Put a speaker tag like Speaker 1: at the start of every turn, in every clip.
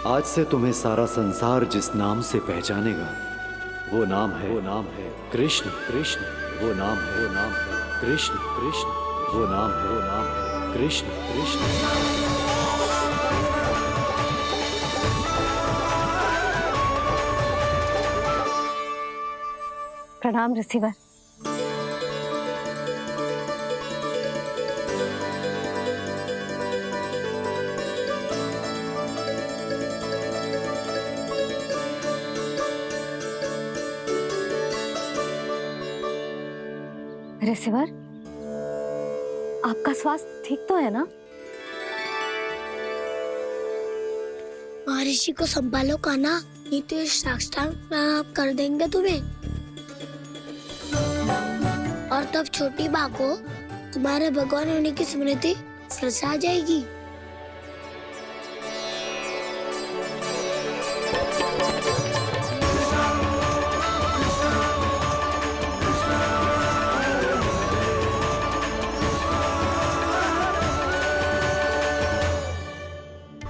Speaker 1: आज से तुम्हें सारा संसार जिस नाम से पहचानेगा वो नाम है कृष्ण। कृष्ण वो नाम है कृष्ण। कृष्ण वो नाम है कृष्ण। कृष्ण।
Speaker 2: प्रणाम रिसीवर। रिसीवर, आपका स्वास्थ्य ठीक तो है ना?
Speaker 3: महर्षि को संभालो कान्हा, नहीं तो ये साष्टांग कर देंगे तुम्हें। और तब छोटी बा को तुम्हारे भगवान होने की स्मृति फिर से आ जाएगी।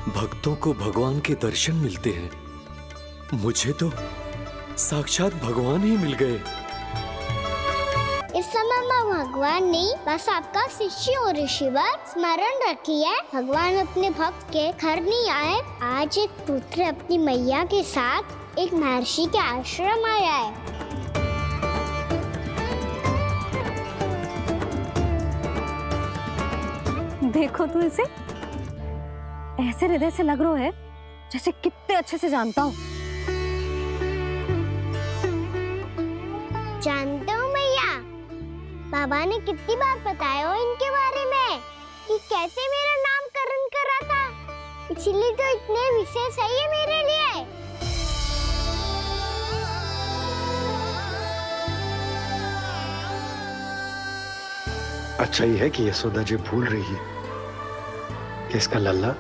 Speaker 1: भक्तों को भगवान के दर्शन मिलते हैं, मुझे तो साक्षात भगवान ही मिल गए।
Speaker 4: इस समय मैं भगवान नहीं, बस आपका शिष्य हूँ ऋषिवर। स्मरण रखिए, भगवान अपने भक्त के घर नहीं आए। आज एक पुत्र अपनी मैया के साथ एक महर्षि के आश्रम आया है।
Speaker 2: देखो तो इसे, ऐसे हृदय से लग रहा है जैसे कितने अच्छे से जानता हूँ।
Speaker 4: जानते हो मैया, बाबा ने कितनी बार बताया हो इनके बारे में कि कैसे मेरा नामकरण करा था, इसीलिए तो इतने विशेष है ये मेरे लिए।
Speaker 5: अच्छा ही है कि यशोदा जी भूल रही है कि इसका लल्ला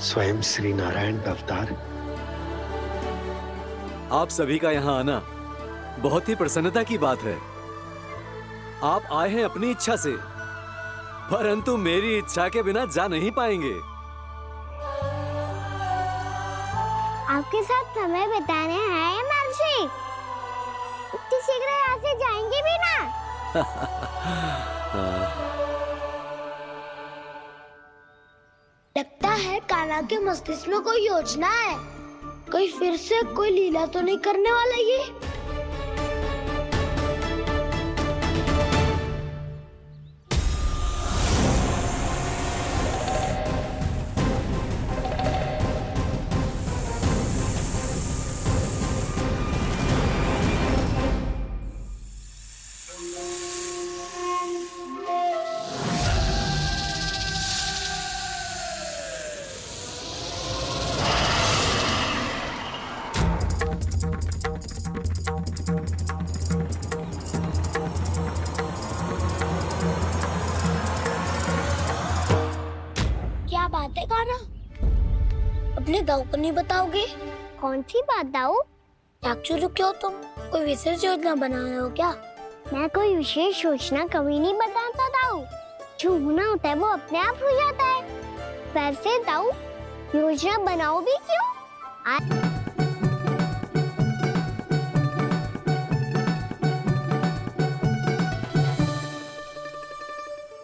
Speaker 5: स्वयं श्री नारायण का अवतार है।
Speaker 1: आप सभी का यहाँ आना बहुत ही प्रसन्नता की बात है। आप आए हैं अपनी इच्छा से, परंतु मेरी इच्छा के बिना जा नहीं पाएंगे।
Speaker 4: आपके साथ समय बिताने आए महर्षि, इतनी शीघ्र यहाँ से जाएंगे भी ना?
Speaker 3: लगता है कान्हा के मस्तिष्क में कोई योजना है। कहीं फिर से कोई लीला तो नहीं करने वाला ये? क्या बात है कान्हा, अपने दाऊ को नहीं बताओगे?
Speaker 4: कौन सी बात दाऊ?
Speaker 3: चाकचूर क्यों तुम? कोई विशेष योजना बना रहे हो क्या?
Speaker 4: मैं कोई विशेष योजना कभी नहीं बताता दाऊ। जो होना होता है वो अपने आप हो जाता है। वैसे दाऊ, योजना बनाओ भी क्यों?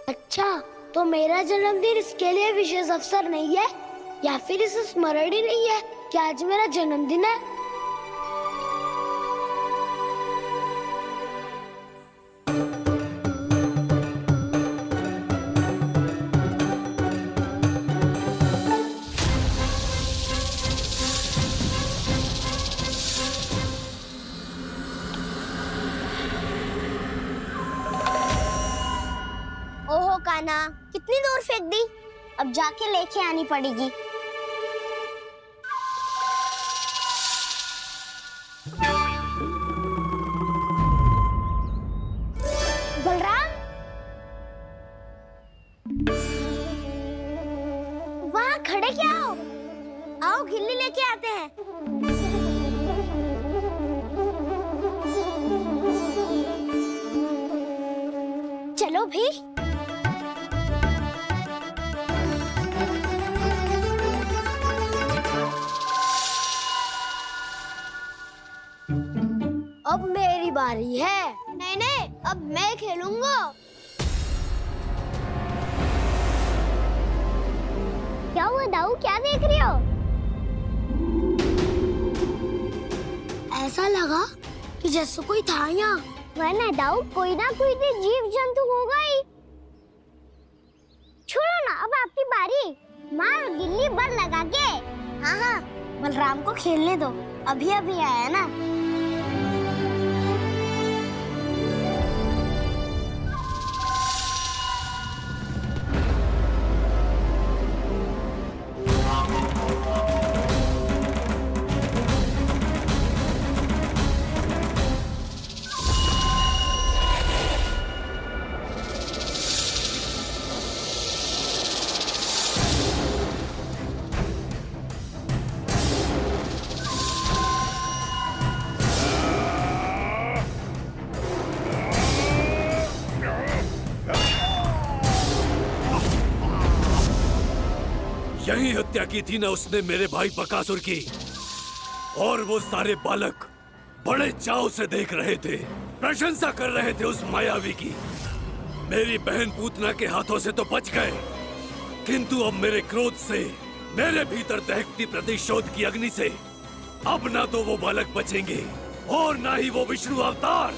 Speaker 3: अच्छा, तो मेरा जन्मदिन इसके लिए विशेष अवसर नहीं है, या फिर इसे स्मरण ही नहीं है कि आज मेरा जन्मदिन है?
Speaker 4: ओहो कान्हा, कितनी दूर फेंक दी, अब जाके लेके आनी पड़ेगी। बलराम, वहाँ खड़े क्या हो? आओ खिल्ली लेके आते हैं। चलो भी।
Speaker 3: बारी है।
Speaker 4: नहीं नहीं, अब मैं खेलूंगा। क्या हुआ दाऊ, क्या देख रही हो?
Speaker 3: ऐसा लगा कि जैसे कोई था यहाँ।
Speaker 4: वरना दाऊ कोई ना कोई तो जीव जंतु होगा ही। छोड़ो ना, अब आपकी बारी। मार गिल्ली बर लगा के।
Speaker 3: हाँ हाँ, बलराम को खेलने दो, अभी अभी आया ना।
Speaker 6: यही हत्या की थी ना उसने मेरे भाई बकासुर की। और वो सारे बालक बड़े चाव से देख रहे थे, प्रशंसा कर रहे थे उस मायावी की। मेरी बहन पूतना के हाथों से तो बच गए, किंतु अब मेरे क्रोध से, मेरे भीतर दहकती प्रतिशोध की अग्नि से अब ना तो वो बालक बचेंगे और ना ही वो विष्णु अवतार।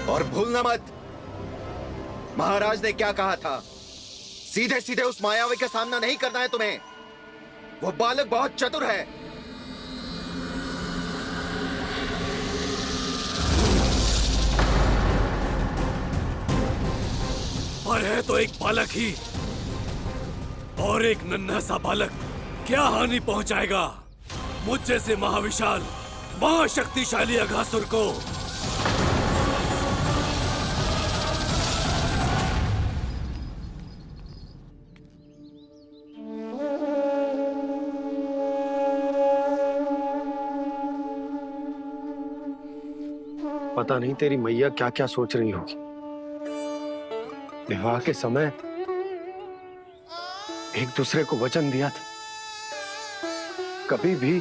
Speaker 7: और भूलना मत, महाराज ने क्या कहा था, सीधे सीधे उस मायावी का सामना नहीं करना है तुम्हें। वो बालक बहुत चतुर है।
Speaker 6: पर है तो एक बालक ही, और एक नन्हा सा बालक क्या हानि पहुंचाएगा मुझ जैसे महाविशाल महाशक्तिशाली अघासुर को।
Speaker 5: पता नहीं तेरी मैया क्या क्या सोच रही होगी। विवाह के समय एक दूसरे को वचन दिया था, कभी भी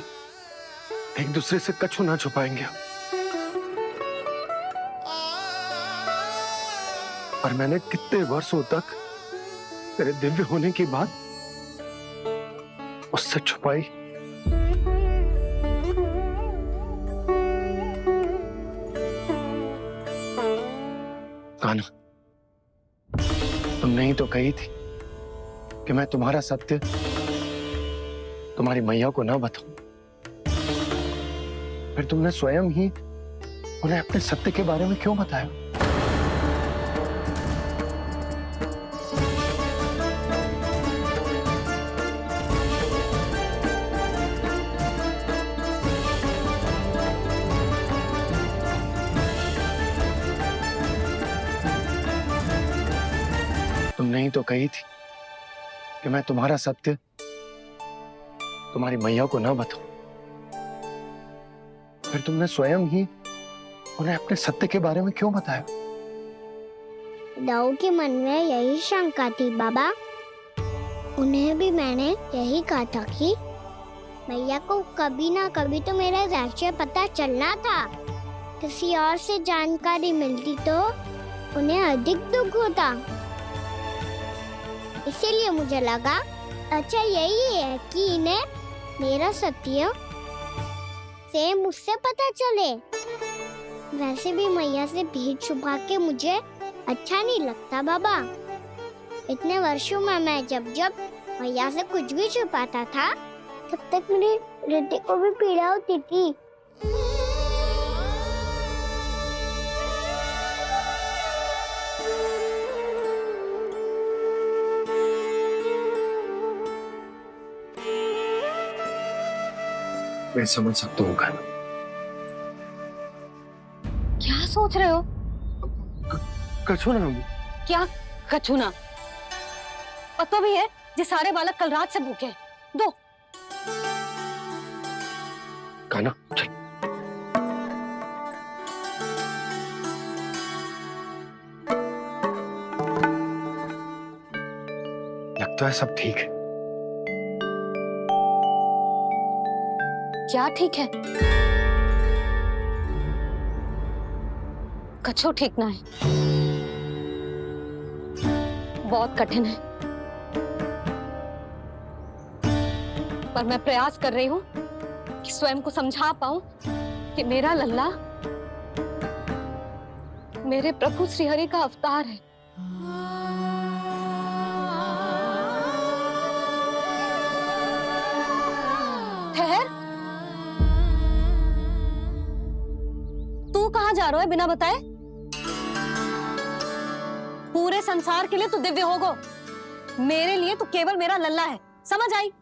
Speaker 5: एक दूसरे से कछु ना छुपाएंगे। और मैंने कितने वर्षों तक तेरे दिव्य होने की बात उससे छुपाई। कान्हा, तुमने ही तो कही थी कि मैं तुम्हारा सत्य तुम्हारी मैया को ना बताऊं। फिर तुमने स्वयं ही उन्हें अपने सत्य के बारे में क्यों बताया? तुमने ही तो कही थी कि मैं तुम्हारा सत्य तुम्हारी मैया को ना बताऊं। फिर तुमने स्वयं ही उन्हें अपने सत्य के बारे में क्यों बताया?
Speaker 4: दाऊ के मन में यही शंका थी बाबा। उन्हें भी मैंने यही कहा था कि मैया को कभी ना कभी तो मेरा रहस्य पता चलना था। किसी और से जानकारी मिलती तो उन्हें अधिक दुख होता। इसीलिए मुझे लगा अच्छा यही है कि इन्हें मेरा सत्य से मुझसे पता चले। वैसे भी मैया से भेद छुपा के मुझे अच्छा नहीं लगता बाबा। इतने वर्षों में मैं जब जब मैया से कुछ भी छुपाता था तब तक मेरे हृदय को भी पीड़ा होती थी।
Speaker 5: मैं समझ सकता हूँ कान्हा।
Speaker 2: क्या सोच रहे हो?
Speaker 5: कछु ना।
Speaker 2: क्या कछु ना? पता भी है ये सारे बालक कल रात से भूखे हैं। दो।
Speaker 5: कान्हा चल। लगता है सब ठीक है।
Speaker 2: क्या ठीक है? कछु ठीक ना है, बहुत कठिन है, पर मैं प्रयास कर रही हूँ कि स्वयं को समझा पाऊं कि मेरा लल्ला मेरे प्रभु श्रीहरि का अवतार है। ठहर, तू कहाँ जा रहा है बिना बताए? पूरे संसार के लिए तू दिव्य होगो, मेरे लिए तू केवल मेरा लल्ला है, समझ आई?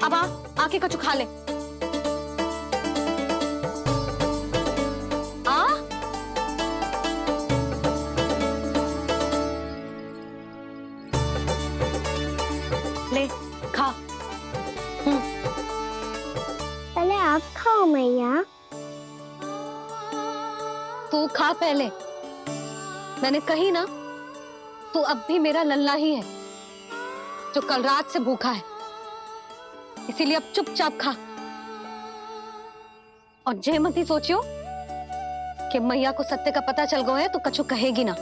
Speaker 2: अब आके कछु खा ले। आ ले खा।
Speaker 4: पहले आप खाओ मैया।
Speaker 2: तू खा पहले, मैंने कही ना, तू अब भी मेरा लल्ला ही है जो कल रात से भूखा है, इसीलिए अब चुपचाप खा। और जे मत ही सोचियो कि मैया को सत्य का पता चल गया है तो कछु कहेगी ना।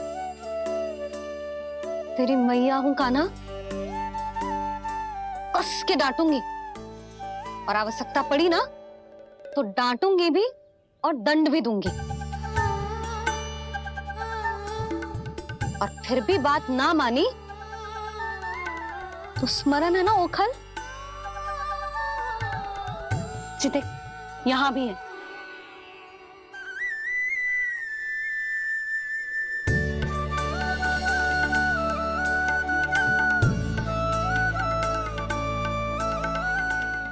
Speaker 2: तेरी मैया हूं कान्हा, कस के डांटूंगी, और आवश्यकता पड़ी ना तो डांटूंगी भी और दंड भी दूंगी। और फिर भी बात ना मानी तो स्मरण है ना ओखल, देख यहां भी है।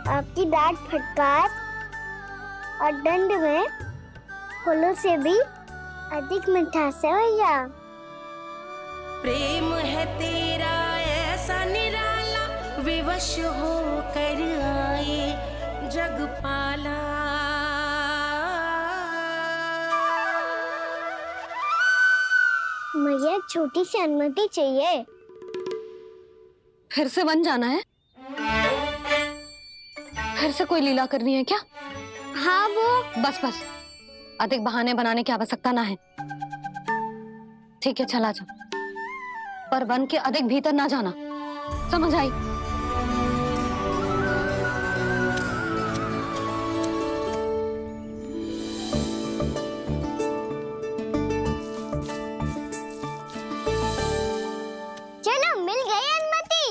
Speaker 4: आपकी डांट फटकार और दंड में फूलों से भी अधिक मिठास है भैया।
Speaker 8: प्रेम है तेरा ऐसा निराला, विवश हो कर आए जग पाला।
Speaker 4: मुझे छोटी सी अनुमति चाहिए।
Speaker 2: फिर से बन जाना है? फिर से कोई लीला करनी है क्या?
Speaker 4: हाँ वो
Speaker 2: बस बस, अधिक बहाने बनाने की आवश्यकता ना है। ठीक है चला जा, पर वन के अधिक भीतर ना जाना, समझ आई?
Speaker 4: चलो मिल गई अनुमति।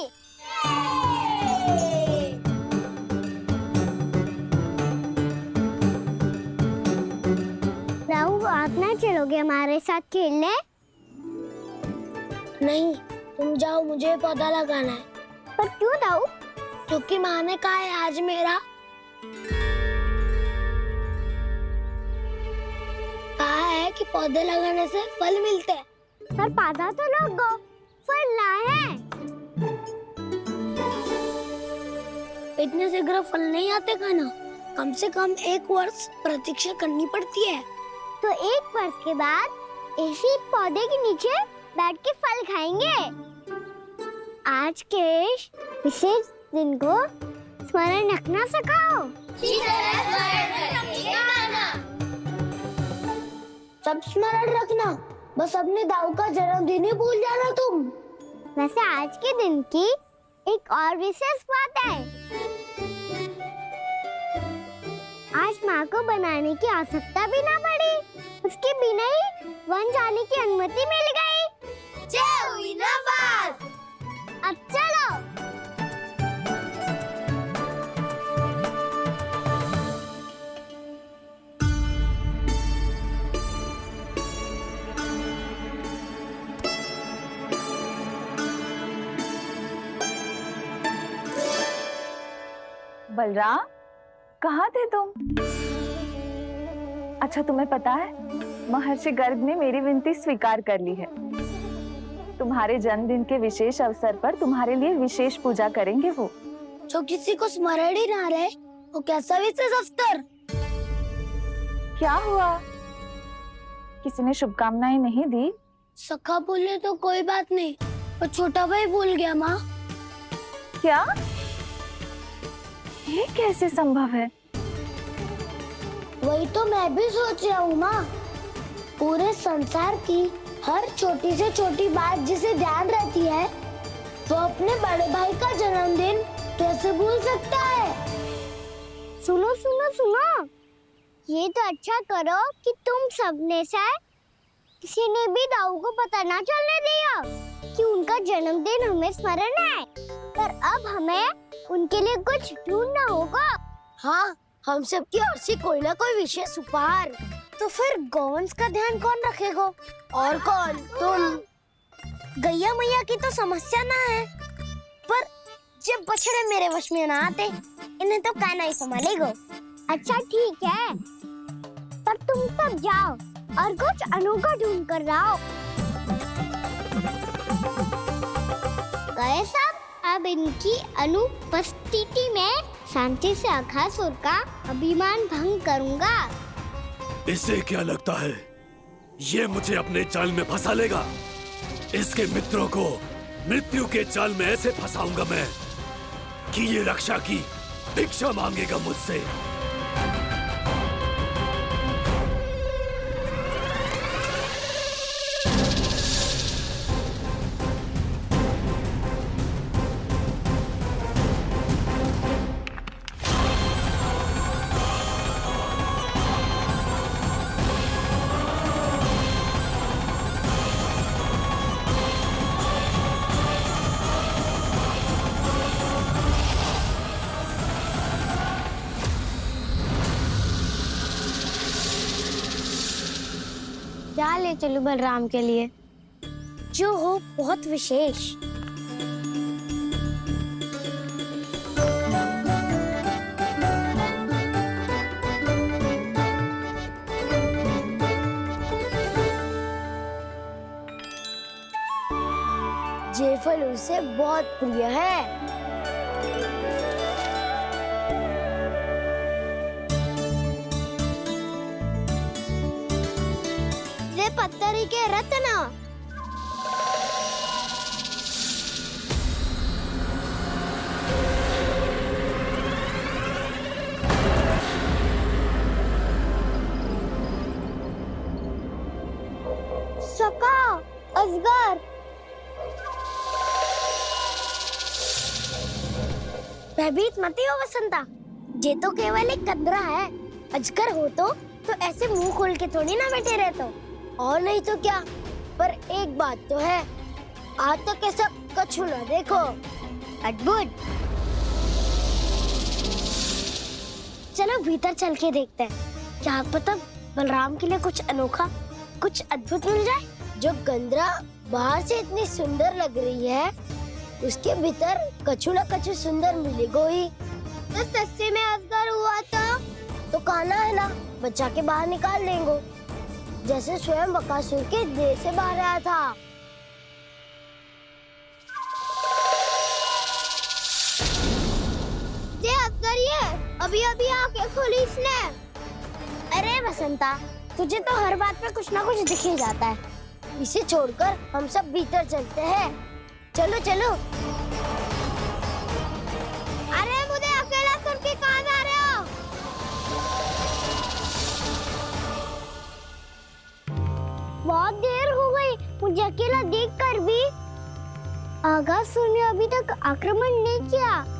Speaker 4: राहु आप ना चलोगे हमारे साथ खेलने?
Speaker 3: नहीं, तुम जाओ, मुझे पौधा लगाना है।
Speaker 4: पर क्यों राहु?
Speaker 3: क्योंकि माँ ने कहा है आज मेरा कहा है कि पौधे लगाने से फल मिलते हैं।
Speaker 4: पर पौधा तो लगो, फल ना है।
Speaker 3: इतने शीघ्र फल नहीं आते खाना, कम से कम 1 वर्ष प्रतीक्षा करनी पड़ती है।
Speaker 4: तो 1 वर्ष के बाद इसी पौधे के नीचे बैठ के फल खाएंगे। आज के विशेष दिन को स्मरण रखना सिखाओ।
Speaker 3: सब स्मरण रखना, बस अपने दाऊ का जन्मदिन ही भूल जाना तुम।
Speaker 4: वैसे आज के दिन की एक और विशेष बात है। आज माँ को बनाने की आवश्यकता भी ना पड़ी, उसके बिना ही वन जाने की अनुमति मिल गई। जय हुई ना बात। अब चलो।
Speaker 9: बलराम, कहाँ थे तुम? अच्छा तुम्हें पता है, महर्षि गर्ग ने मेरी विनती स्वीकार कर ली है। तुम्हारे जन्मदिन के विशेष अवसर पर तुम्हारे लिए विशेष पूजा करेंगे वो।
Speaker 3: जो किसी को स्मरण ही ना रहे, वो कैसा विशेष अवसर?
Speaker 9: क्या हुआ? किसी ने शुभकामनाएं नहीं दी?
Speaker 3: सखा बोले तो कोई बात नहीं, पर छोटा भाई भूल गया माँ।
Speaker 9: क्या? ये कैसे संभव है?
Speaker 3: वही तो मैं भी सोच रहा हूँ माँ। पूरे संसार की हर छोटी से छोटी बात जिसे ध्यान रहती है, वो अपने बड़े भाई का जन्मदिन कैसे भूल सकता है?
Speaker 4: सुनो सुनो सुनो, ये तो अच्छा करो कि तुम सबने से किसी ने भी दाऊ को पता ना चलने दिया कि उनका जन्मदिन हमें स्मरण है। पर अब हमें उनके लिए कुछ ढूंढना होगा।
Speaker 3: हाँ, हम सबकी ओर से कोई ना कोई विशेष उपहार। तो फिर गोवंश का ध्यान कौन रखेगा? और कौन? तुम। गैया मैया की तो समस्या ना है, पर जब बछड़े मेरे वश में ना आते, इन्हें तो कान्हा ही संभालेगा।
Speaker 4: अच्छा ठीक है, पर तुम सब जाओ और कुछ अनोखा ढूंढ कर लाओ। गए सब? अब इनकी अनुपस्थिति में शांति से अघासुर का अभिमान भंग करूंगा।
Speaker 6: इसे क्या लगता है ये मुझे अपने जाल में फंसा लेगा? इसके मित्रों को मृत्यु के जाल में ऐसे फंसाऊंगा मैं कि ये रक्षा की भिक्षा मांगेगा मुझसे।
Speaker 3: क्या ले चलूं बलराम के लिए जो हो बहुत विशेष? ये फल उसे बहुत प्रिय है। पत्थरी के रत्न। सका, अजगर। भयभीत मत हो वसंता, ये तो केवल एक कंदरा है। अजगर हो तो ऐसे मुंह खोल के थोड़ी ना बैठे रहते हो। और नहीं तो क्या, पर एक बात तो है, आज तक ऐसा कछु ना देखो। अद्भुत। चलो भीतर चल के देखते हैं, क्या पता बलराम के लिए कुछ अनोखा, कुछ अद्भुत मिल जाए। जो गंदरा बाहर से इतनी सुंदर लग रही है, उसके भीतर कछु ना कछु सुंदर मिलेगा ही। तो सच्चे में अजगर हुआ तो कान्हा है ना, बच्चा के बाहर निकाल लेंगे, जैसे स्वयं बकासुर के देह से बाहर आया था। ये अजगर ये अभी अभी आके खोली इसने। अरे वसंता, तुझे तो हर बात पे कुछ ना कुछ दिख ही जाता है। इसे छोड़कर हम सब भीतर चलते हैं। चलो चलो। अरे मुझे अकेला सुन के कहाँ जा रहे हो? बहुत देर हो गई मुझे अकेला देखकर भी। अघासुर ने अभी तक आक्रमण नहीं किया।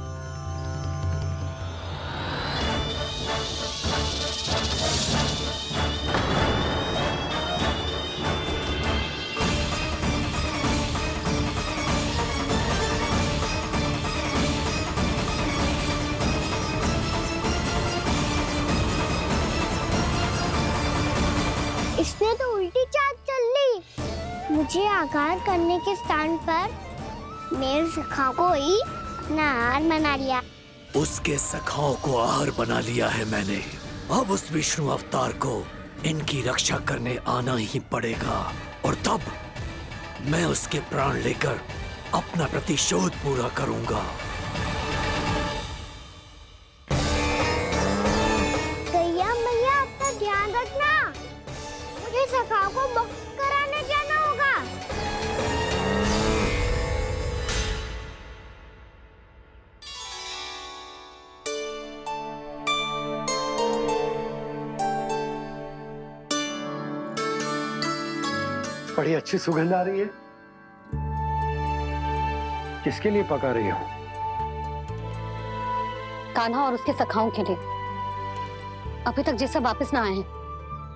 Speaker 3: इसने तो उल्टी चाल चल ली। मुझे आघात करने के स्थान पर मेरे सखा को ही अपना आहार बना लिया।
Speaker 6: उसके सखाओं को आहार बना लिया है मैंने। अब उस विष्णु अवतार को इनकी रक्षा करने आना ही पड़ेगा, और तब मैं उसके प्राण लेकर अपना प्रतिशोध पूरा करूंगा।
Speaker 4: गैया मैया, अपना ध्यान रखना। मुझे सखा को मुक्त कराने जाना होगा।
Speaker 5: बड़ी अच्छी सुगंध आ रही है। किसके लिए पका रही हो?
Speaker 2: कान्हा और उसके सखाओं के लिए। अभी तक जैसे वापस ना आए हैं,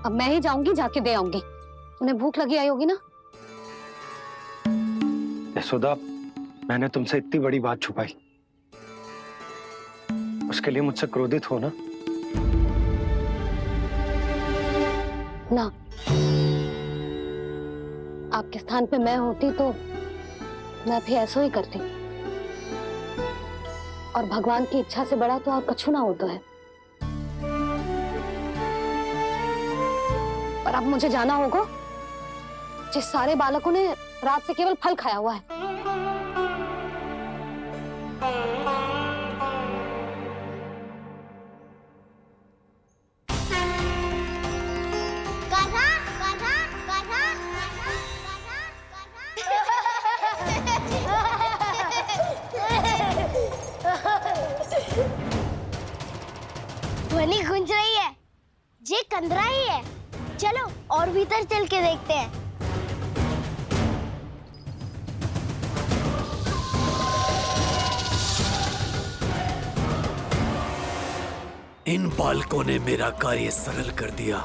Speaker 2: अब मैं ही जाऊंगी, जाके दे आऊंगी। उन्हें भूख लगी आई होगी ना।
Speaker 5: यशोदा, मैंने तुमसे इतनी बड़ी बात छुपाई, उसके लिए मुझसे क्रोधित हो ना?
Speaker 2: ना, आपके स्थान पे मैं होती तो मैं भी ऐसा ही करती। और भगवान की इच्छा से बड़ा तो और कछु ना होता है। पर अब मुझे जाना होगा। जिस सारे बालकों ने रात से केवल फल खाया हुआ है।
Speaker 4: कान्हा, कान्हा, कान्हा,
Speaker 3: ध्वनि गूंज रही है। ये कंदरा ही है। चलो और भीतर चल के देखते हैं।
Speaker 6: इन बालकों ने मेरा कार्य सरल कर दिया।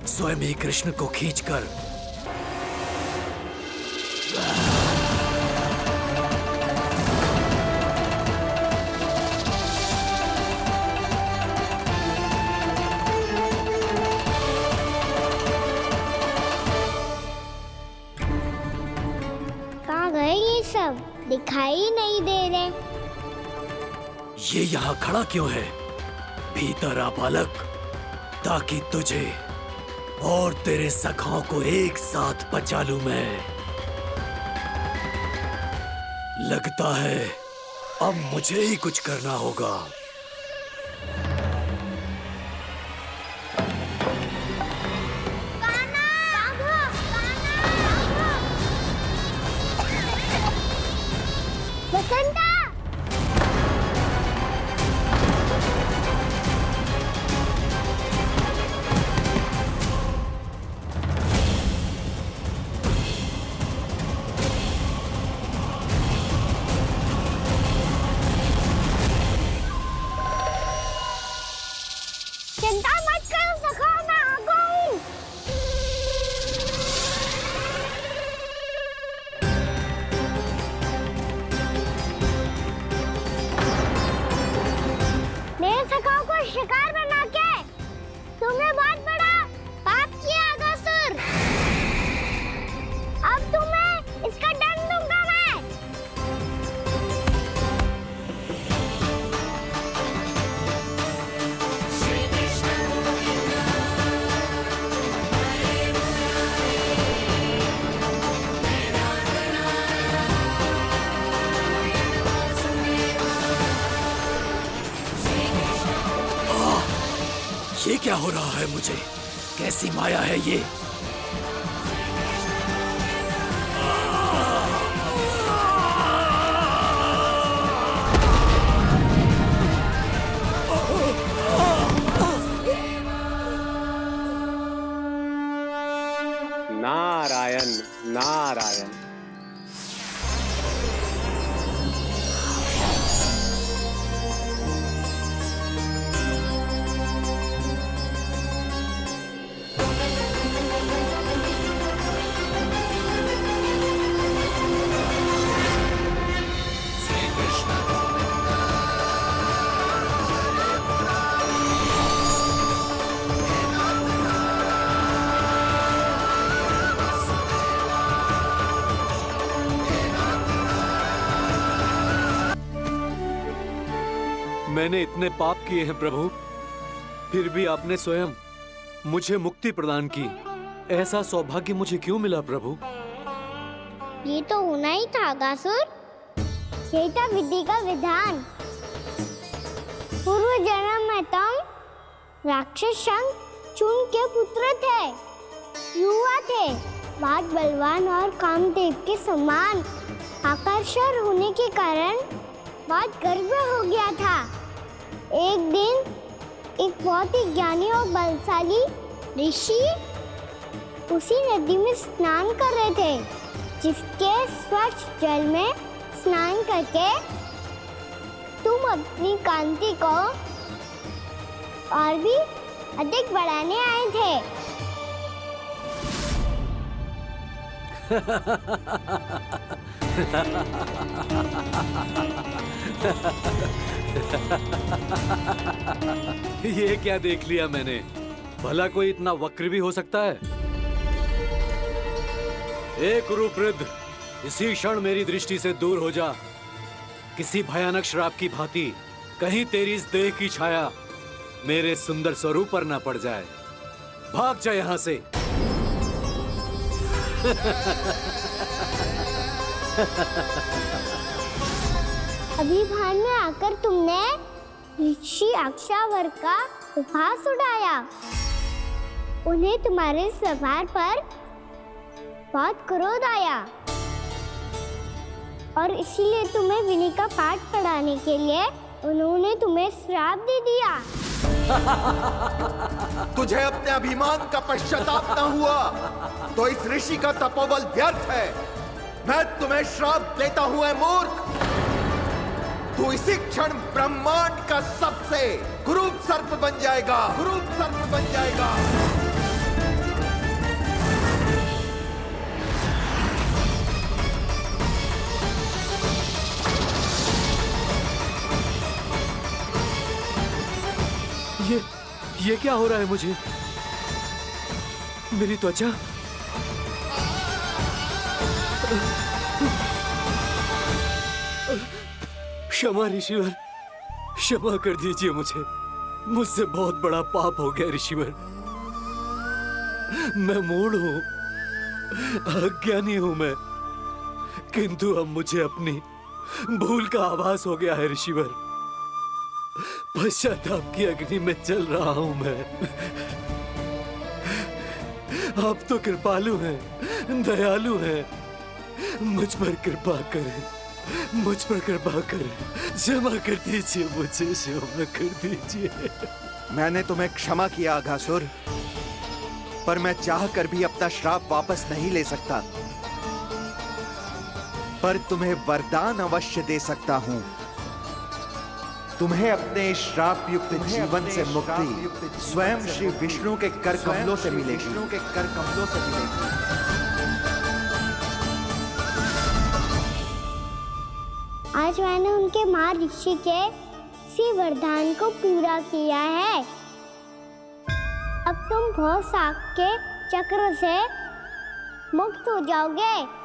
Speaker 6: स्वयं ही कृष्ण को खींचकर
Speaker 4: कहाँ गए ये सब? दिखाई नहीं दे रहे।
Speaker 6: ये यहाँ खड़ा क्यों है? भीतर आ बालक, ताकि तुझे और तेरे सखाओं को एक साथ बचा लूं मैं। लगता है अब मुझे ही कुछ करना होगा।
Speaker 4: बसंता! चिंता मत करो सखा, मैं आ गई। मेरे सखाओं को शिकार बना के तुमने बहुत बड़ा पाप किया अगासुर। अब तुम्हें इसका दंड दूंगा मैं।
Speaker 6: ये क्या हो रहा है मुझे? कैसी माया है ये?
Speaker 5: नारायण नारायण।
Speaker 1: मैंने इतने पाप किए हैं प्रभु, फिर भी आपने स्वयं मुझे मुक्ति प्रदान की। ऐसा सौभाग्य मुझे क्यों मिला प्रभु?
Speaker 4: ये तो होना ही था अगासुर। यही था विधि का विधान। पूर्व जन्म में तुम राक्षस शंखचूड़ के पुत्र थे, युवा थे, बहुत बलवान और कामदेव के समान। आकर्षण होने के कारण बहुत गर्व हो गया था। एक दिन एक बहुत ही ज्ञानी और बलशाली ऋषि उसी नदी में स्नान कर रहे थे, जिसके स्वच्छ जल में स्नान करके तुम अपनी कांति को और भी अधिक बढ़ाने आए थे।
Speaker 1: ये क्या देख लिया मैंने? भला कोई इतना वक्र भी हो सकता है? एक कुरुवृद्ध, इसी क्षण मेरी दृष्टि से दूर हो जा। किसी भयानक श्राप की भांति कहीं तेरी इस देह की छाया मेरे सुंदर स्वरूप पर ना पड़ जाए। भाग जा यहाँ से।
Speaker 4: अभी भान में आकर तुमने ऋषि अक्षावर का उपहास उड़ाया। उन्हें तुम्हारे व्यवहार पर बहुत क्रोध आया और इसीलिए तुम्हें विनय का पाठ पढ़ाने के लिए उन्होंने तुम्हें श्राप दे दिया।
Speaker 7: तुझे अपने अभिमान का पश्चाताप न हुआ तो इस ऋषि का तपोबल व्यर्थ है। मैं तुम्हें श्राप देता हूं ऐ मूर्ख। तू इसी क्षण ब्रह्मांड का सबसे कुरूप सर्प बन जाएगा, कुरूप सर्प बन जाएगा।
Speaker 1: ये क्या हो रहा है मुझे? मेरी त्वचा क्षमा ऋषिवर, क्षमा कर दीजिए मुझे। मुझसे बहुत बड़ा पाप हो गया ऋषिवर। मैं मूढ़ हूं, अज्ञानी हूं मैं, किंतु अब मुझे अपनी भूल का आभास हो गया है ऋषिवर। पश्चाताप की अग्नि में जल रहा हूं मैं। आप तो कृपालु हैं, दयालु हैं, मुझ पर कृपा करें, मुझ पर कृपा करें। क्षमा कर दीजिए मुझे, क्षमा कर दीजिए।
Speaker 7: मैंने तुम्हें क्षमा किया अघासुर, पर मैं चाहकर भी अपना श्राप वापस नहीं ले सकता। पर तुम्हें वरदान अवश्य दे सकता हूं। तुम्हें अपने श्राप युक्त जीवन से मुक्ति स्वयं श्री विष्णु के कर कमलों से मिलेगी, विष्णु के कर कमलों से मिलेगी।
Speaker 4: आज मैंने उनके मां ऋषि के इसी वरदान को पूरा किया है। अब तुम भव साग के चक्र से मुक्त हो जाओगे।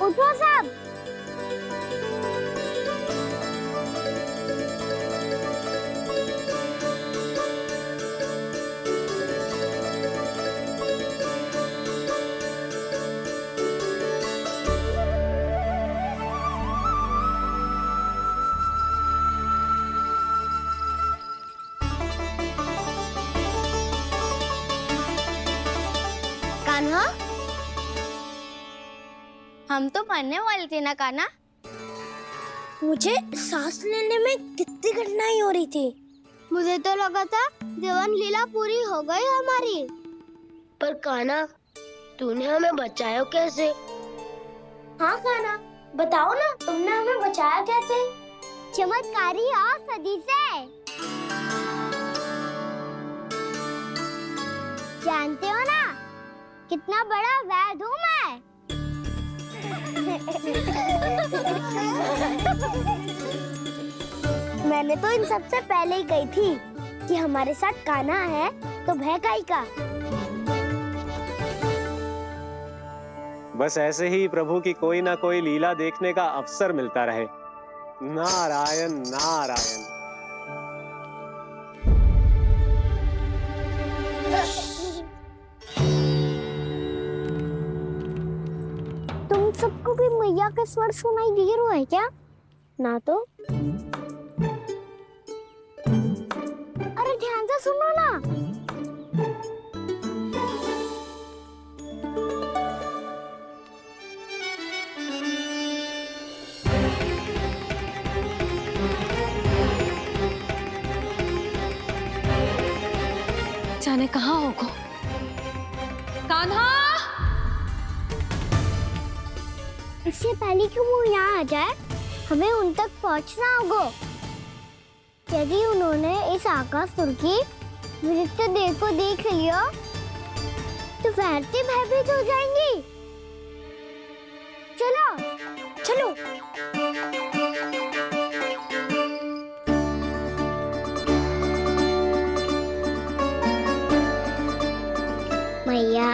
Speaker 4: उठो सब। कान्हा, हम तो मरने वाले थे ना कान्हा?
Speaker 3: मुझे सांस लेने में कितनी कठिनाई हो रही थी।
Speaker 4: मुझे तो लगा था जीवन लीला पूरी हो गई हमारी।
Speaker 3: पर कान्हा, तूने हमें बचाया कैसे? हाँ कान्हा, बताओ ना, तुमने हमें बचाया कैसे?
Speaker 4: चमत्कारी औषधि से। जानते हो ना कितना बड़ा वैद्य हूँ मैं।
Speaker 3: मैंने तो इन सबसे पहले ही कही थी कि हमारे साथ कान्हा है तो भय काहे का।
Speaker 10: बस ऐसे ही प्रभु की कोई ना कोई लीला देखने का अवसर मिलता रहे। नारायण नारायण।
Speaker 4: उन सबको भी मैया का स्वर सुनाई दे रहा है क्या? ना तो। अरे ध्यान से सुनो ना।
Speaker 2: जाने कहाँ होगो? कान्हा!
Speaker 4: इससे पहले कि वो यहाँ आ जाए, हमें उन तक पहुँचना होगा। यदि उन्होंने इस आकासुर की नृत्य देह को देख लिया, तो वैसे भयभीत हो जाएंगी। चलो, चलो। मैया,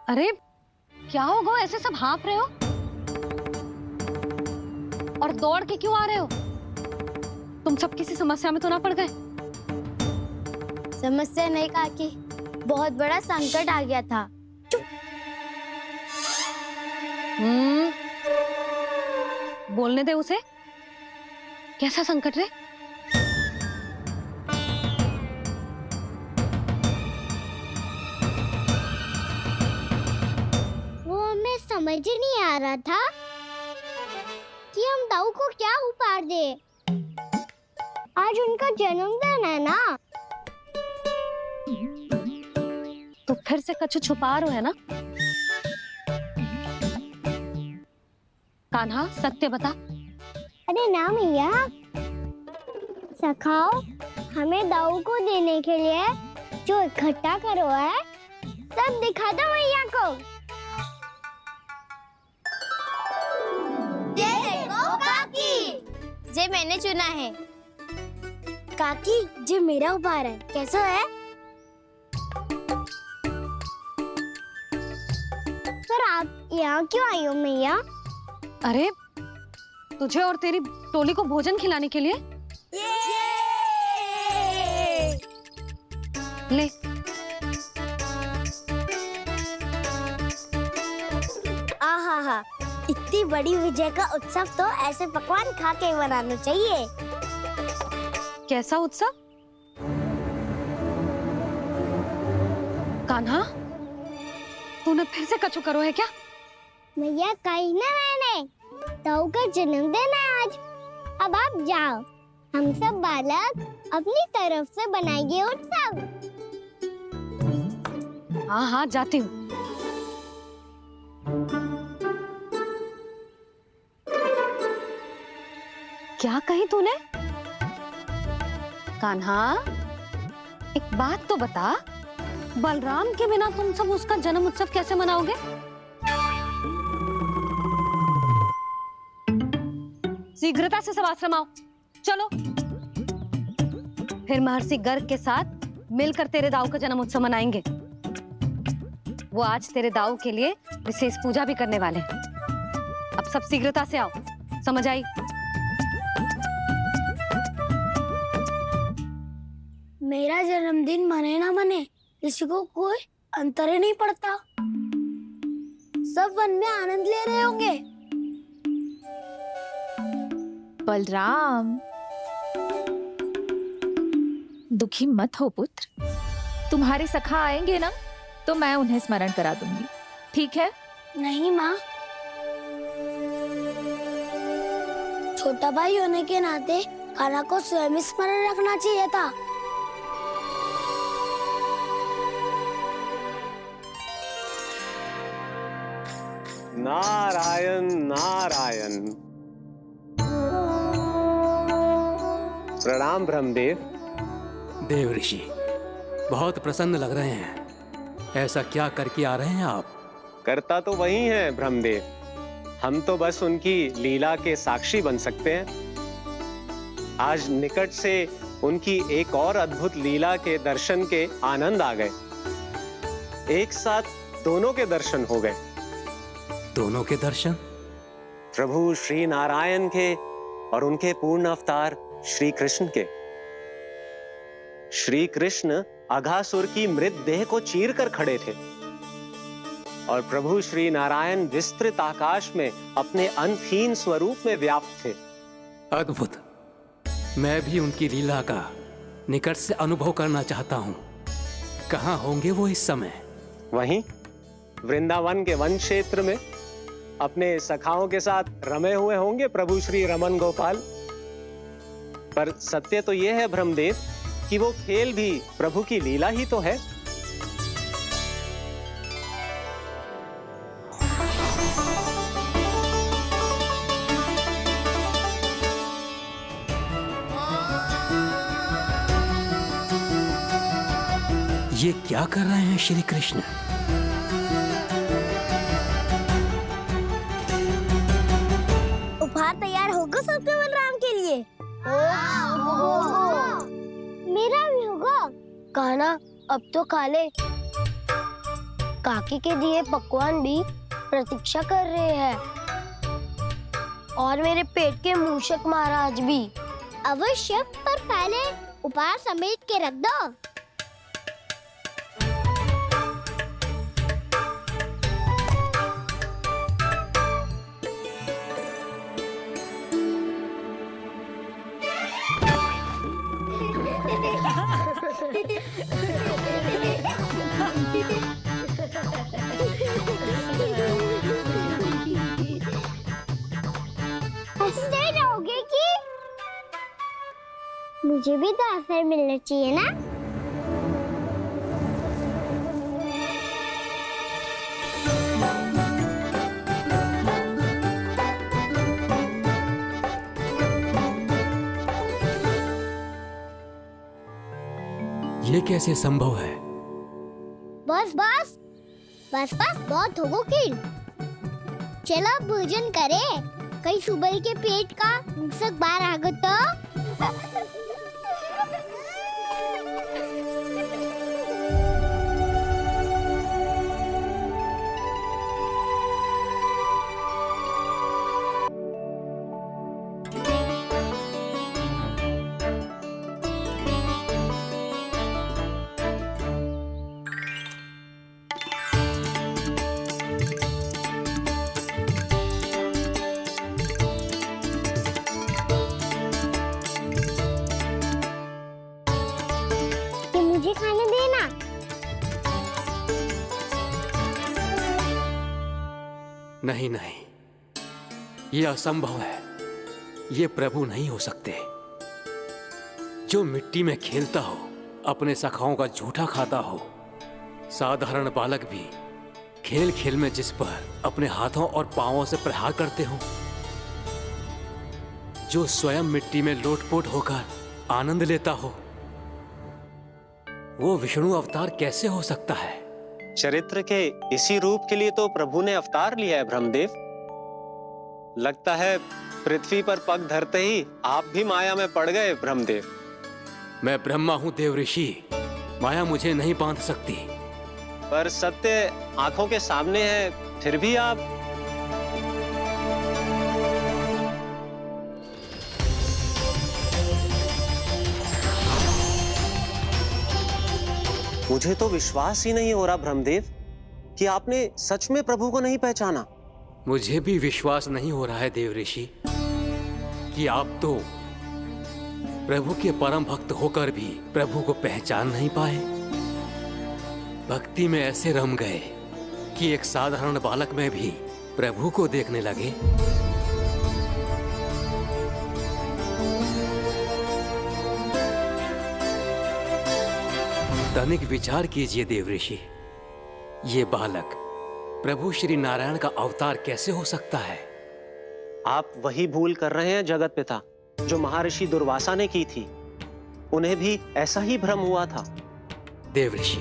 Speaker 2: अरे क्या होगा? ऐसे सब हाँफ रहे हो और दौड़ के क्यों आ रहे हो? तुम सब किसी समस्या में तो ना पड़ गए?
Speaker 3: समस्या नहीं काकी, बहुत बड़ा संकट आ गया था।
Speaker 2: बोलने दे उसे। कैसा संकट रे?
Speaker 4: वो हमें समझ ही नहीं आ रहा था कि हम दाऊ को क्या उपहार दे। आज उनका जन्मदिन है ना।
Speaker 2: तो फिर से कछु छुपा रहे हो है ना? कान्हा सत्य बता।
Speaker 4: अरे ना मैया, सखाओ हमें दाऊ को देने के लिए जो इकट्ठा करो है, सब दिखा दो मैया को।
Speaker 3: ये देखो काकी, जे मैंने चुना है। काकी, जे मेरा उपहार है, कैसा है?
Speaker 4: पर आप यहाँ क्यों आई हो मैया?
Speaker 2: अरे तुझे और तेरी टोली को भोजन खिलाने के लिए। ले।
Speaker 3: आहा, इतनी बड़ी विजय का उत्सव तो ऐसे पकवान खा के मनाना चाहिए।
Speaker 2: कैसा उत्सव? कान्हा, तूने फिर से कछु करो है क्या?
Speaker 4: मैया कही ना मैंने, दाऊ का जन्मदिन है आज। अब आप जाओ, हम सब बालक अपनी तरफ से बनाएंगे उत्सव।
Speaker 2: हाँ हाँ जाती हूँ। क्या कही तूने? कान्हा, एक बात तो बता, बलराम के बिना तुम सब उसका जन्म उत्सव कैसे मनाओगे? शीघ्रता से सब आश्रम आओ, चलो। फिर महर्षि गर्ग के साथ मिलकर तेरे दाऊ का जन्म उत्सव मनाएंगे। वो आज तेरे दाऊ के लिए विशेष पूजा भी करने वाले हैं। अब सब शीघ्रता से आओ, समझ आई?
Speaker 3: मेरा जन्मदिन मने ना मने, किसी को कोई अंतर ही नहीं पड़ता। सब वन में आनंद ले रहे होंगे।
Speaker 9: बलराम, दुखी मत हो पुत्र। तुम्हारे सखा आएंगे ना, तो मैं उन्हें स्मरण करा दूंगी, ठीक है?
Speaker 3: नहीं माँ, छोटा भाई होने के नाते कान्हा को स्वयं स्मरण रखना चाहिए था।
Speaker 10: नारायण नारायण। प्रणाम ब्रह्मदेव।
Speaker 6: देव ऋषि, बहुत प्रसन्न लग रहे हैं। ऐसा क्या करके आ रहे हैं आप?
Speaker 10: करता तो वही है ब्रह्मदेव, हम तो बस उनकी लीला के साक्षी बन सकते हैं। आज निकट से उनकी एक और अद्भुत लीला के दर्शन के आनंद आ गए। एक साथ दोनों के दर्शन हो गए।
Speaker 6: दोनों के दर्शन?
Speaker 10: प्रभु श्री नारायण के और उनके पूर्ण अवतार श्री कृष्ण के। श्री कृष्ण अघासुर की मृत देह को चीर कर खड़े थे और प्रभु श्री नारायण विस्तृत आकाश में अपने अंतहीन स्वरूप में व्याप्त थे।
Speaker 11: अद्भुत। मैं भी उनकी लीला का निकट से अनुभव करना चाहता हूँ। कहाँ होंगे वो इस समय?
Speaker 10: वहीं वृंदावन के वन क्षेत्र में अपने सखाओं के साथ रमे हुए होंगे प्रभु श्री रमन गोपाल। पर सत्य तो यह है ब्रह्मदेव कि वो खेल भी प्रभु की लीला ही तो है।
Speaker 11: ये क्या कर रहे हैं श्री कृष्ण?
Speaker 3: उपहार तैयार होगा सबके बलराम के लिए?
Speaker 4: मेरा भी होगा।
Speaker 3: कान्हा अब तो खा ले। काकी के दिए पकवान भी प्रतीक्षा कर रहे हैं और मेरे पेट के मूषक महाराज भी।
Speaker 4: अवश्य, पर पहले उपहार समेट के रख दो। हंसते रहोगे कि? मुझे भी तो अवसर मिलना चाहिए ना।
Speaker 11: ये कैसे संभव है?
Speaker 4: बस बस बस बस बहुत होगो किल। चलो भोजन करे। कई सुबह के पेट का मूषक बाहर आ गो तो। मुझे खाने देना।
Speaker 11: नहीं नहीं, ये असंभव है। ये प्रभु नहीं हो सकते। जो मिट्टी में खेलता हो, अपने सखाओं का झूठा खाता हो, साधारण बालक भी खेल खेल में जिस पर अपने हाथों और पांवों से प्रहार करते हो, जो स्वयं मिट्टी में लोटपोट होकर आनंद लेता हो, वो विष्णु अवतार कैसे हो सकता है?
Speaker 10: चरित्र के इसी रूप के लिए तो प्रभु ने अवतार लिया है ब्रह्मदेव। लगता है पृथ्वी पर पग धरते ही आप भी माया में पड़ गए ब्रह्मदेव।
Speaker 11: मैं ब्रह्मा हूं देव ऋषि, माया मुझे नहीं बांध सकती।
Speaker 10: पर सत्य आंखों के सामने है, फिर भी आप। मुझे तो विश्वास ही नहीं हो रहा ब्रह्मदेव कि आपने सच में प्रभु को नहीं पहचाना।
Speaker 11: मुझे भी विश्वास नहीं हो रहा है देव ऋषि कि आप तो प्रभु के परम भक्त होकर भी प्रभु को पहचान नहीं पाए। भक्ति में ऐसे रम गए कि एक साधारण बालक में भी प्रभु को देखने लगे। तनिक विचार कीजिए देव ऋषि, ये बालक प्रभु श्री नारायण का अवतार कैसे हो सकता है?
Speaker 10: आप वही भूल कर रहे हैं जगत पिता, जो महर्षि दुर्वासा ने की थी। उन्हें भी ऐसा ही भ्रम हुआ था।
Speaker 11: देव ऋषि,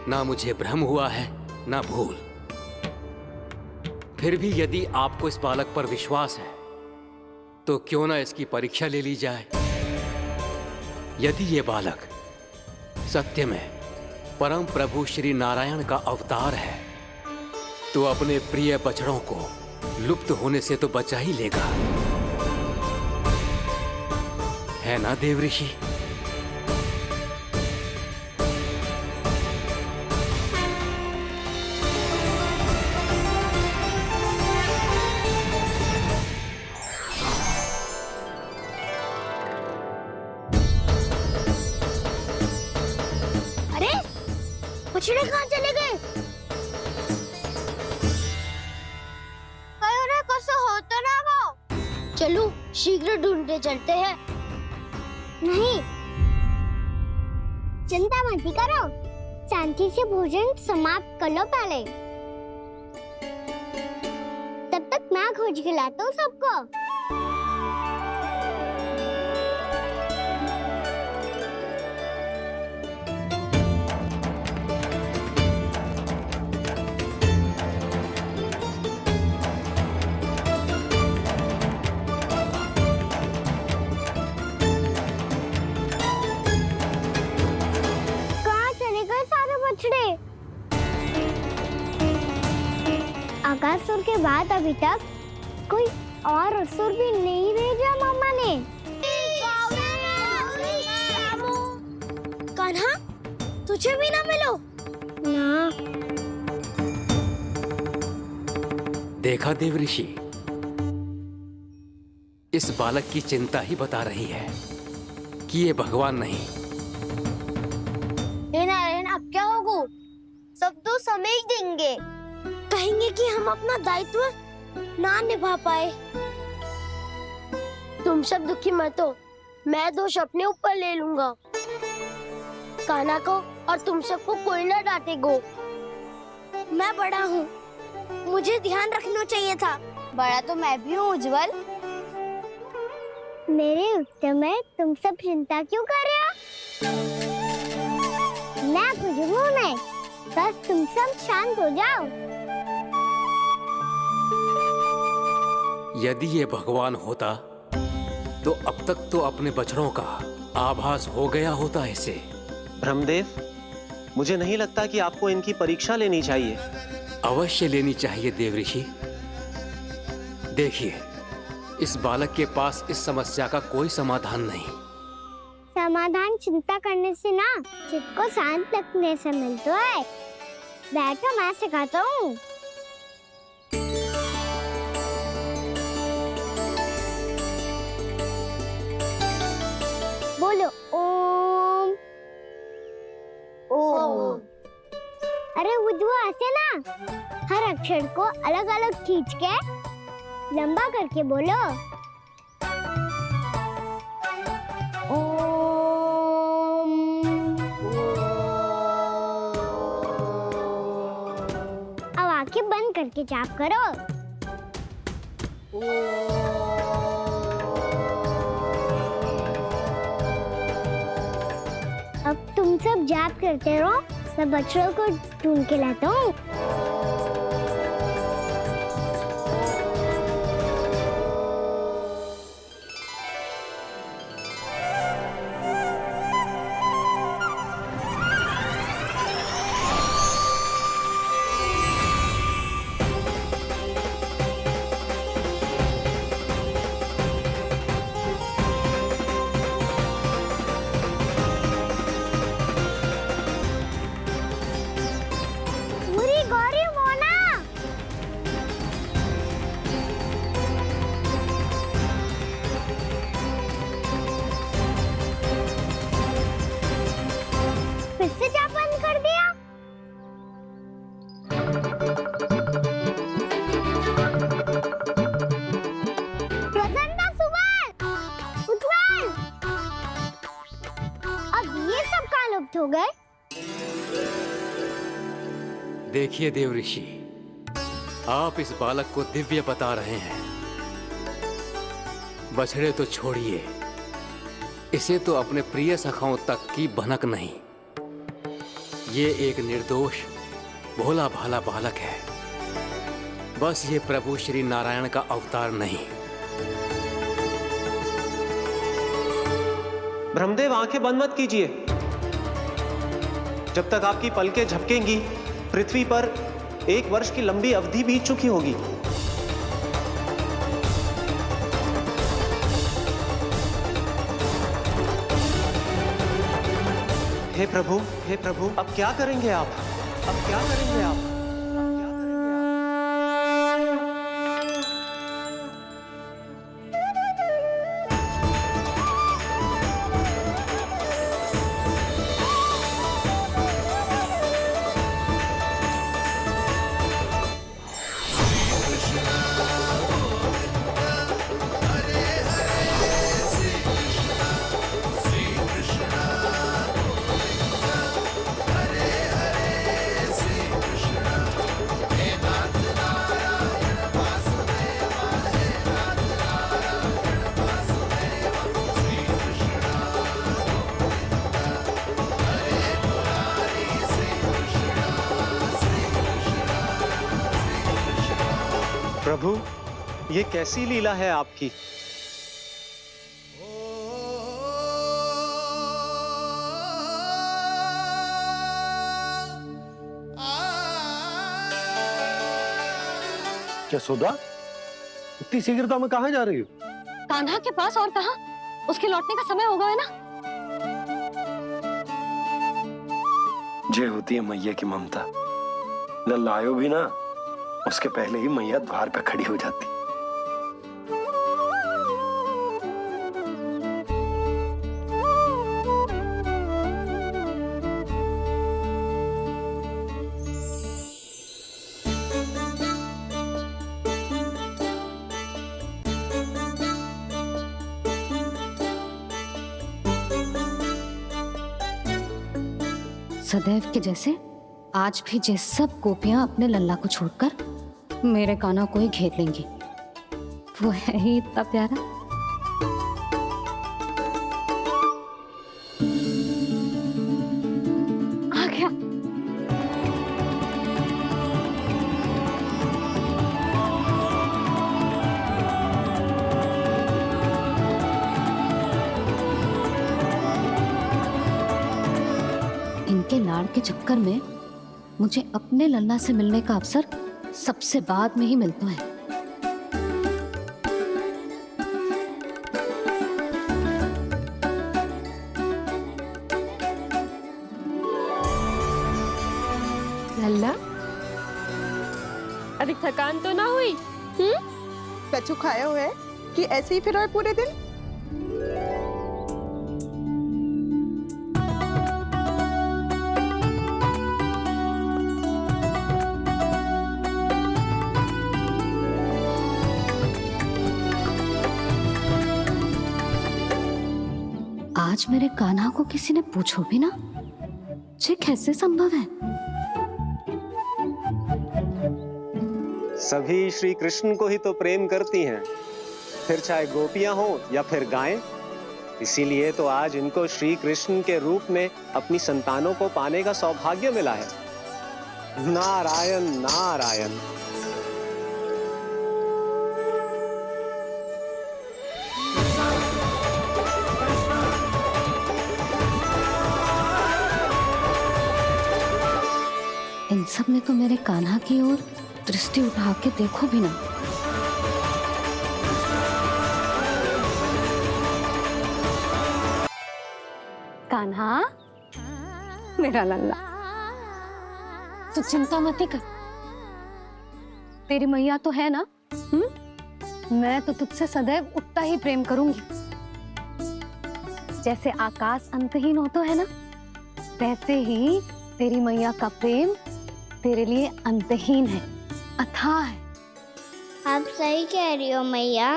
Speaker 11: ना मुझे भ्रम हुआ है ना भूल। फिर भी यदि आपको इस बालक पर विश्वास है तो क्यों ना इसकी परीक्षा ले ली जाए। यदि ये बालक सत्य में परम प्रभु श्री नारायण का अवतार है तो अपने प्रिय बछड़ों को लुप्त होने से तो बचा ही लेगा। है ना देवऋषि?
Speaker 3: अरे बछड़े कहाँ चले गए? हो तो ना वो। चलो शीघ्र ढूंढते चलते हैं।
Speaker 4: नहीं, चिंता मत करो, शांति से भोजन समाप्त कर लो पहले। तब तक मैं खोज के लाता हूँ सबको। आकासुर के बाद अभी तक कोई और असुर भी नहीं भेजा मामा ने।
Speaker 3: कान्हा, तुझे भी ना मिलो
Speaker 4: ना।
Speaker 11: देखा देवऋषि, इस बालक की चिंता ही बता रही है कि ये भगवान नहीं।
Speaker 3: नारायण, अब क्या होगा? सब तो समझ देंगे, कहेंगे कि हम अपना दायित्व ना निभा पाए। तुम सब दुखी मत हो, मैं दोष अपने ऊपर ले लूंगा। कान्हा को और तुम सबको कोई ना डांटेगो। मैं बड़ा हूँ, मुझे ध्यान रखना चाहिए था। बड़ा तो मैं भी हूँ उज्जवल।
Speaker 4: मेरे उत्तर में तुम सब चिंता क्यों कर रहे हो? मैं बुजुर्ग नहीं, बस तुम सब शांत हो जाओ।
Speaker 11: यदि ये भगवान होता तो अब तक तो अपने बछड़ों का आभास हो गया होता इसे।
Speaker 10: ब्रह्मदेव, मुझे नहीं लगता कि आपको इनकी परीक्षा लेनी चाहिए।
Speaker 11: अवश्य लेनी चाहिए देवऋषि। देखिए, इस बालक के पास इस समस्या का कोई समाधान नहीं।
Speaker 4: समाधान चिंता करने से ना, चित्त को शांत रखने से मिलता है। बैठो, मैं सिखाता हूँ। बोलो ओम।
Speaker 3: ओम।
Speaker 4: अरे उज्जवा, ऐसे ना हर अक्षर को अलग अलग खींच के लंबा करके बोलो। ओम। अब आंखें बंद करके जाप करो। अब तुम सब जाप करते रहो, मैं बच्चों को ढूंढ के लाता हूँ। हो गए।
Speaker 11: देखिए देवऋषि, आप इस बालक को दिव्य बता रहे हैं। बछड़े तो छोड़िए, इसे तो अपने प्रिय सखाओं तक की भनक नहीं। ये एक निर्दोष भोला भाला बालक है, बस ये प्रभु श्री नारायण का अवतार नहीं।
Speaker 10: ब्रह्मदेव, आंखें बंद मत कीजिए। जब तक आपकी पलकें झपकेंगी, पृथ्वी पर 1 वर्ष की लंबी अवधि बीत चुकी होगी। हे प्रभु, अब क्या करेंगे आप? अब क्या करेंगे आप? प्रभु, ये कैसी लीला है आपकी?
Speaker 5: यशोदा, इतनी शीघ्रता में कहाँ जा रही हो?
Speaker 2: कान्हा के पास, और कहाँ? उसके लौटने का समय हो गया है ना।
Speaker 5: जय होती है मैया की ममता। लल्ला आयो भी ना, उसके पहले ही मैया द्वार पे खड़ी हो जाती।
Speaker 2: सदैव के जैसे आज भी ये सब गोपियां अपने लल्ला को छोड़कर मेरे कान्हा को ही घेर लेंगी। वो है ही इतना प्यारा। आ गया। इनके लाड़ के चक्कर में मुझे अपने लल्ला से मिलने का अवसर सबसे बाद में ही मिलता है।
Speaker 12: लल्ला, अभी थकान तो ना हुई? कछु खाया हुआ है कि ऐसे ही फिर आए पूरे दिन?
Speaker 2: आज मेरे कान्हा को किसी ने पूछो भी ना, ये कैसे संभव है?
Speaker 10: सभी श्री कृष्ण को ही तो प्रेम करती हैं, फिर चाहे गोपियां हो या फिर गायें। इसीलिए तो आज इनको श्री कृष्ण के रूप में अपनी संतानों को पाने का सौभाग्य मिला है। नारायण नारायण।
Speaker 2: इन सब ने तो मेरे कान्हा की ओर दृष्टि उठा के देखो भी ना। कान्हा, मेरा लल्ला, तू चिंता मत कर। तेरी मैया तो है ना। मैं तो तुझसे सदैव उतना ही प्रेम करूंगी। जैसे आकाश अंतहीन होता है ना, वैसे ही तेरी मैया का प्रेम तेरे लिए अंतहीन है, अथाह है।
Speaker 4: आप सही कह रही हो मैया।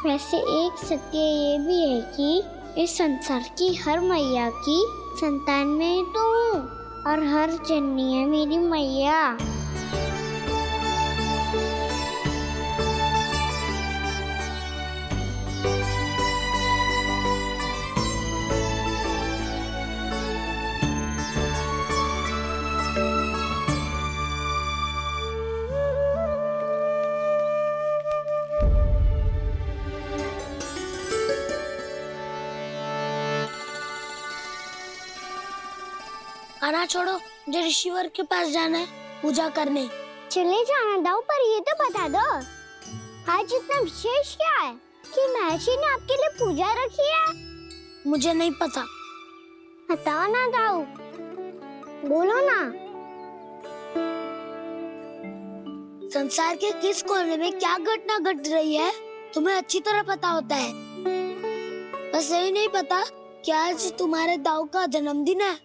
Speaker 4: वैसे एक सत्य ये भी है कि इस संसार की हर मैया की संतान में तो हूँ, और हर जननी है मेरी मैया।
Speaker 3: खाना छोड़ो, मुझे ऋषिवर के पास जाना है पूजा करने।
Speaker 4: चले जाना दाऊ, पर ये तो बता दो आज इतना विशेष क्या है कि महर्षि ने आपके लिए पूजा रखी है?
Speaker 3: मुझे नहीं पता।
Speaker 4: बताओ ना दाऊ, बोलो ना।
Speaker 3: संसार के किस कोने में क्या घटना घट रही है तुम्हें अच्छी तरह पता होता है। बस यही नहीं पता कि आज तुम्हारे दाऊ का जन्मदिन है।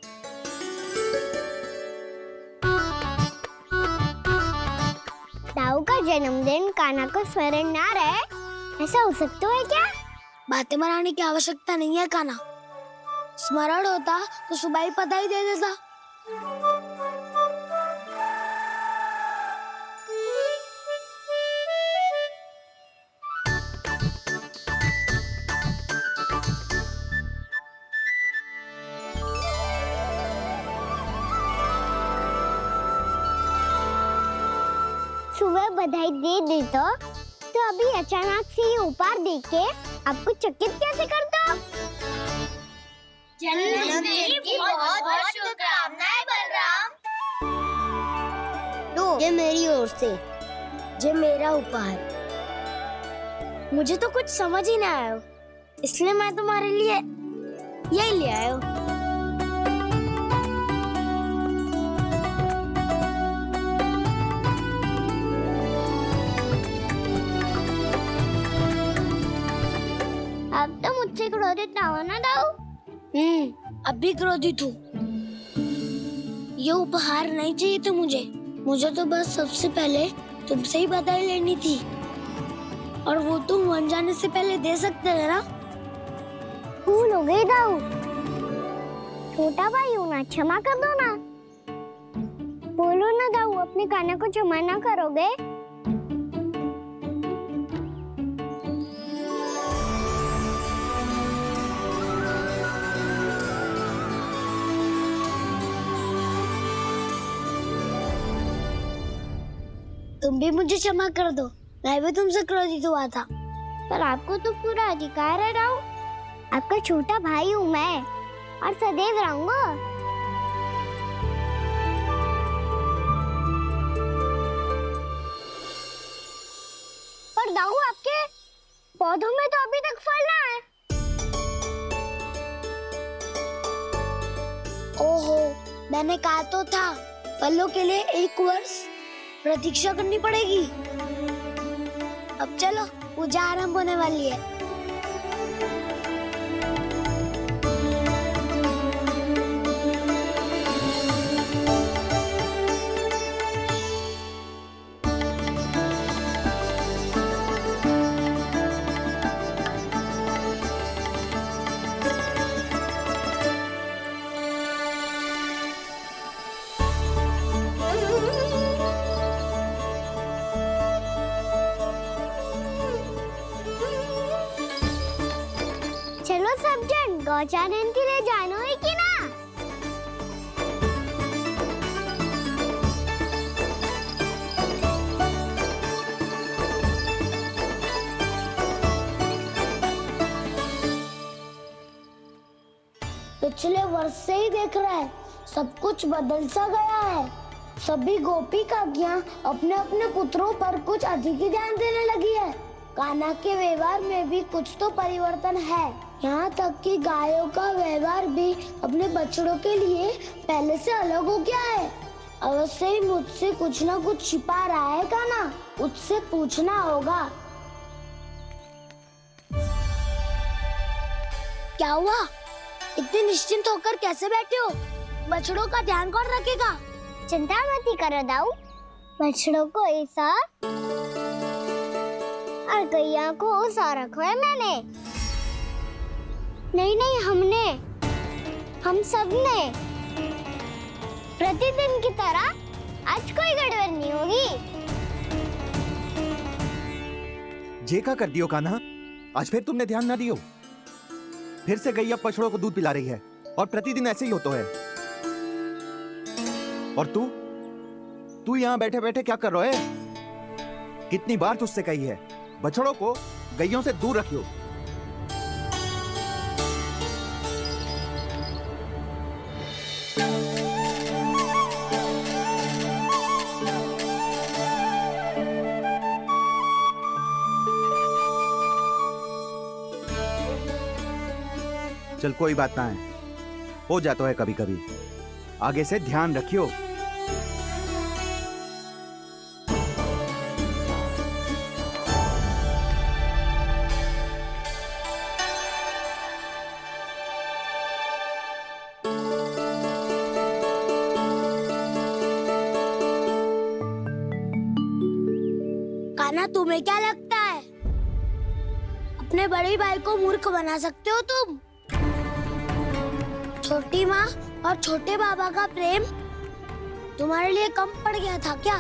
Speaker 4: दाऊ का जन्मदिन कान्हा को स्मरण ना रहे, ऐसा हो सकता है क्या?
Speaker 3: बातें बनाने की आवश्यकता नहीं है कान्हा। स्मरण होता तो सुबह ही पता ही दे देता।
Speaker 4: सुबह बधाई दे देता तो अभी अचानक से ये उपहार देख के आपको चकित कैसे करता?
Speaker 3: जन्मदिन की बहुत-बहुत शुभकामनाएं बलराम। लो, ये मेरी ओर से, ये मेरा उपहार। मुझे तो कुछ समझ ही ना आया, इसलिए मैं तुम्हारे लिए यही ले आया हूँ।
Speaker 4: अब तो मुझसे क्रोधित ना हो ना दाऊ।
Speaker 3: अब भी क्रोधित हूँ। ये उपहार नहीं चाहिए था मुझे तो बस सबसे पहले तुमसे ही बधाई लेनी थी, और वो तुम बन जाने से पहले दे सकते थे ना।
Speaker 4: भूल हो गई दाऊ, छोटा भाई हूँ ना, क्षमा कर दो ना। बोलो ना दाऊ, अपने कान्हा को क्षमा ना करोगे?
Speaker 3: तुम भी मुझे क्षमा कर दो, मैं भी तुमसे क्रोधित हुआ था।
Speaker 4: पर आपको तो पूरा अधिकार है दाऊ, आपका छोटा भाई हूँ मैं और सदैव रहूंगा। पर दाऊ, आपके पौधों में तो अभी तक फल ना है।
Speaker 3: ओहो, मैंने कहा तो था फलों के लिए 1 वर्ष प्रतीक्षा करनी पड़ेगी। अब चलो, पूजा आरंभ होने वाली है।
Speaker 4: चलो सब जन गौचारण के लिए जानो है कि ना?
Speaker 3: पिछले वर्ष से ही देख रहा है, सब कुछ बदल सा गया है। सभी गोपी काकियां अपने अपने पुत्रों पर कुछ अधिक ही ध्यान देने लगी है। कान्हा के व्यवहार में भी कुछ तो परिवर्तन है। यहाँ तक कि गायों का व्यवहार भी अपने बछड़ों के लिए पहले से अलग हो गया है। अवश्य ही मुझसे कुछ ना कुछ छिपा रहा है कान्हा, उससे पूछना होगा। क्या हुआ? इतने निश्चिंत होकर कैसे बैठे हो? बछड़ों का ध्यान कौन रखेगा?
Speaker 4: चिंता मत करो दाऊ, बछड़ों को ऐसा और गैया को ऐसा रखा है मैंने। नहीं, हम सब ने प्रतिदिन की तरह आज कोई गड़बड़ नहीं होगी।
Speaker 7: जे का कर दियो कान्हा, आज फिर तुमने ध्यान ना दियो। फिर से गैया बछड़ों को दूध पिला रही है और प्रतिदिन ऐसे ही होता है। और तू यहाँ बैठे बैठे क्या कर रहा है? कितनी बार तुझसे कही है, बछड़ों को गैयों से दूर रखियो।
Speaker 13: चल कोई बात ना है, हो जाता है कभी कभी। आगे से ध्यान रखियो।
Speaker 3: कान्हा, तुम्हें क्या लगता है अपने बड़े भाई को मूर्ख बना सकते हो तुम? छोटी माँ और छोटे बाबा का प्रेम तुम्हारे लिए कम पड़ गया था क्या?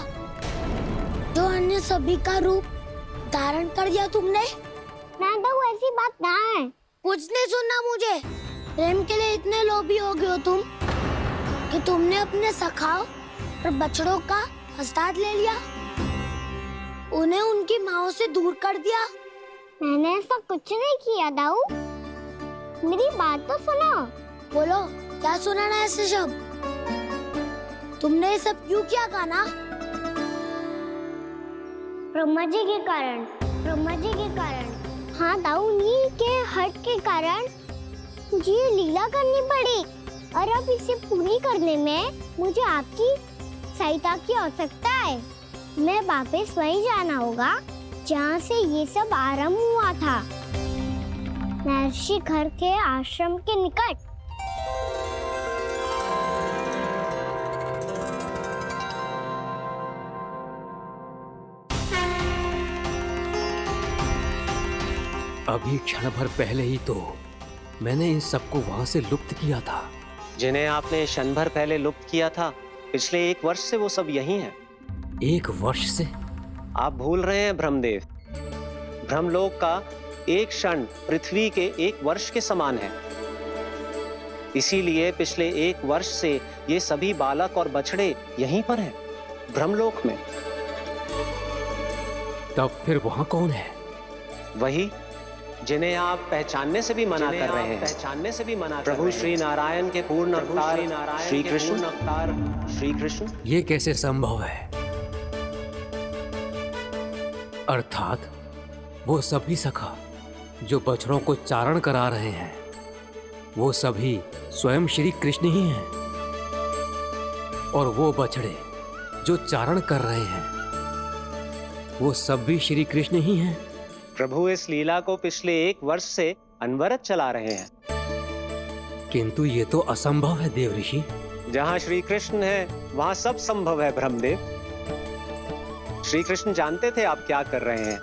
Speaker 3: जो अन्य सभी का रूप धारण कर दिया तुमने?
Speaker 4: ना तो ऐसी बात ना है।
Speaker 3: कुछ नहीं सुनना मुझे। प्रेम के लिए इतने लोभी हो गए हो तुम कि तुमने अपने सखाओ और बछड़ों का हस्ताक्षर ले लिया, उन्हें उनकी माँओं से दूर कर दिया।
Speaker 4: मैंने ऐसा कुछ नहीं किया दाऊ, मेरी बात तो सुनो।
Speaker 3: बोलो, क्या सुनाना है ऐसे शब्द? तुमने ये सब क्यों किया कान्हा?
Speaker 4: ब्रह्मा जी के कारण, ब्रह्मा जी के कारण। हाँ दाऊ, उन्हीं के हट के कारण मुझे ये लीला करनी पड़ी, और अब इसे पूरी करने में मुझे आपकी सहायता की आवश्यकता है। मैं वापस वहीं जाना होगा जहाँ से ये सब आरंभ हुआ था, महर्षि घर के आश्रम के निकट।
Speaker 11: अभी क्षण भर पहले ही तो मैंने इन सबको वहां से लुप्त किया था।
Speaker 10: जिन्हें आपने क्षण भर पहले लुप्त किया था, पिछले 1 वर्ष से वो सब यही हैं।
Speaker 11: 1 वर्ष से?
Speaker 10: आप भूल रहे हैं ब्रह्मदेव, ब्रह्मलोक का एक क्षण पृथ्वी के 1 वर्ष के समान है। इसीलिए पिछले 1 वर्ष से ये सभी बालक और बछड़े यहीं पर हैं, ब्रह्मलोक में।
Speaker 11: तब फिर वहां कौन है?
Speaker 10: वही जिन्हें आप पहचानने से भी मना कर रहे हैं, पहचानने से भी मना। प्रभु श्री नारायण के पूर्ण अवतार श्री कृष्ण, श्री कृष्ण।
Speaker 11: ये कैसे संभव है? अर्थात वो सभी सखा जो बछड़ों को चारण करा रहे हैं, वो सभी स्वयं श्री कृष्ण ही हैं, और वो बछड़े जो चारण कर रहे हैं, वो सब भी श्री कृष्ण ही हैं।
Speaker 10: प्रभु इस लीला को पिछले 1 वर्ष से अनवरत चला रहे हैं।
Speaker 11: किंतु ये तो असंभव है देव ऋषि।
Speaker 10: जहाँ श्री कृष्ण है वहाँ सब संभव है ब्रह्मदेव। श्री कृष्ण जानते थे आप क्या कर रहे हैं।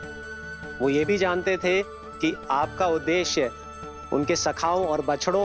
Speaker 10: वो ये भी जानते थे कि आपका उद्देश्य उनके सखाओं और बछड़ों